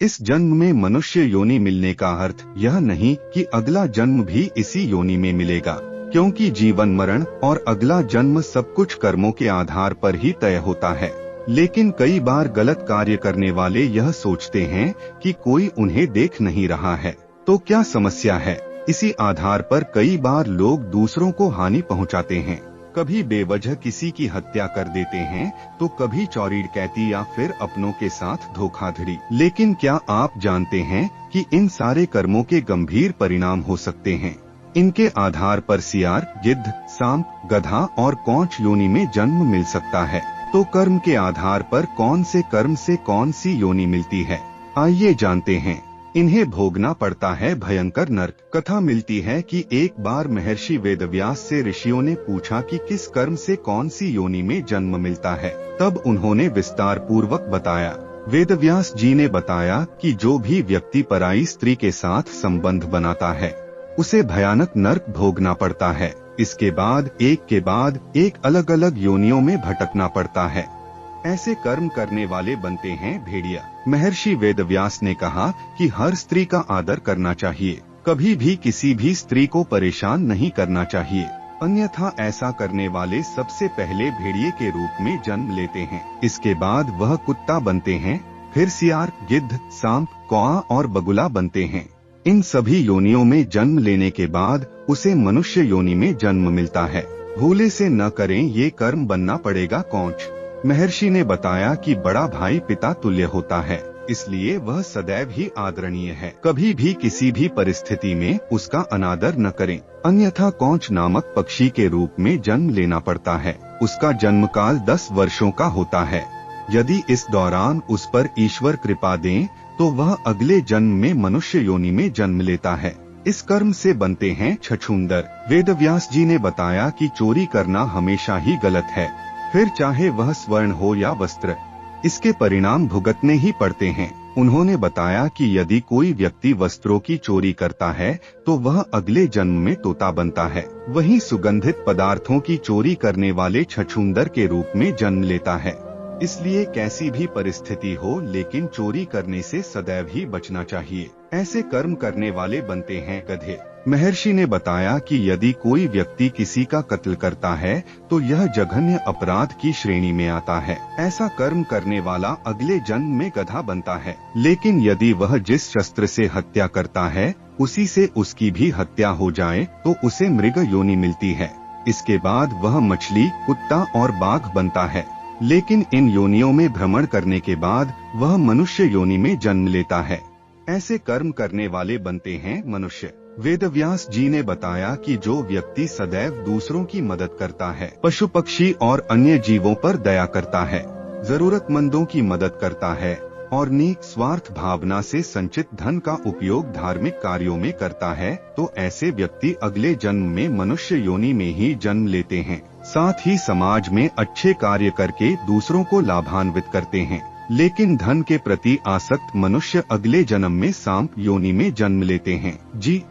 इस जन्म में मनुष्य योनि मिलने का अर्थ यह नहीं कि अगला जन्म भी इसी योनि में मिलेगा, क्योंकि जीवन मरण और अगला जन्म सब कुछ कर्मों के आधार पर ही तय होता है। लेकिन कई बार गलत कार्य करने वाले यह सोचते हैं कि कोई उन्हें देख नहीं रहा है, तो क्या समस्या है। इसी आधार पर कई बार लोग दूसरों को हानि पहुंचाते हैं, कभी बेवजह किसी की हत्या कर देते हैं, तो कभी चोरी डकैती या फिर अपनों के साथ धोखाधड़ी। लेकिन क्या आप जानते हैं कि इन सारे कर्मों के गंभीर परिणाम हो सकते हैं। इनके आधार पर सियार, गिद्ध, सांप, गधा और कौंच योनि में जन्म मिल सकता है। तो कर्म के आधार पर कौन से कर्म से कौन सी योनि मिलती है, आइए जानते हैं। इन्हें भोगना पड़ता है भयंकर नरक। कथा मिलती है कि एक बार महर्षि वेदव्यास से ऋषियों ने पूछा कि किस कर्म से कौन सी योनि में जन्म मिलता है। तब उन्होंने विस्तार पूर्वक बताया। वेदव्यास जी ने बताया कि जो भी व्यक्ति पराई स्त्री के साथ संबंध बनाता है, उसे भयानक नरक भोगना पड़ता है। इसके बाद एक अलग अलग योनियों में भटकना पड़ता है। ऐसे कर्म करने वाले बनते हैं भेड़िया। महर्षि वेदव्यास ने कहा कि हर स्त्री का आदर करना चाहिए, कभी भी किसी भी स्त्री को परेशान नहीं करना चाहिए, अन्यथा ऐसा करने वाले सबसे पहले भेड़िए के रूप में जन्म लेते हैं। इसके बाद वह कुत्ता बनते हैं, फिर सियार, गिद्ध, सांप, कौआ और बगुला बनते हैं। इन सभी योनियों में जन्म लेने के बाद उसे मनुष्य योनि में जन्म मिलता है। भूले से न करें ये कर्म, बनना पड़ेगा कौंच। महर्षि ने बताया कि बड़ा भाई पिता तुल्य होता है, इसलिए वह सदैव ही आदरणीय है। कभी भी किसी भी परिस्थिति में उसका अनादर न करें, अन्यथा कौंच नामक पक्षी के रूप में जन्म लेना पड़ता है। उसका जन्म काल 10 वर्षों का होता है। यदि इस दौरान उस पर ईश्वर कृपा दें तो वह अगले जन्म में मनुष्य योनि में जन्म लेता है। इस कर्म से बनते हैं छछूंदर। वेदव्यास जी ने बताया कि चोरी करना हमेशा ही गलत है, फिर चाहे वह स्वर्ण हो या वस्त्र, इसके परिणाम भुगतने ही पड़ते हैं। उन्होंने बताया कि यदि कोई व्यक्ति वस्त्रों की चोरी करता है तो वह अगले जन्म में तोता बनता है। वहीं सुगंधित पदार्थों की चोरी करने वाले छछूंदर के रूप में जन्म लेता है। इसलिए कैसी भी परिस्थिति हो, लेकिन चोरी करने से सदैव ही बचना चाहिए। ऐसे कर्म करने वाले बनते हैं गधे। महर्षि ने बताया कि यदि कोई व्यक्ति किसी का कत्ल करता है तो यह जघन्य अपराध की श्रेणी में आता है। ऐसा कर्म करने वाला अगले जन्म में गधा बनता है। लेकिन यदि वह जिस शस्त्र से हत्या करता है उसी से उसकी भी हत्या हो जाए तो उसे मृग योनि मिलती है। इसके बाद वह मछली, कुत्ता और बाघ बनता है। लेकिन इन योनियों में भ्रमण करने के बाद वह मनुष्य योनि में जन्म लेता है। ऐसे कर्म करने वाले बनते हैं मनुष्य। वेदव्यास जी ने बताया कि जो व्यक्ति सदैव दूसरों की मदद करता है, पशु पक्षी और अन्य जीवों पर दया करता है, जरूरतमंदों की मदद करता है और निस्वार्थ भावना से संचित धन का उपयोग धार्मिक कार्यों में करता है, तो ऐसे व्यक्ति अगले जन्म में मनुष्य योनि में ही जन्म लेते हैं। साथ ही समाज में अच्छे कार्य करके दूसरों को लाभान्वित करते हैं। लेकिन धन के प्रति आसक्त मनुष्य अगले जन्म में सांप योनि में जन्म लेते हैं। जी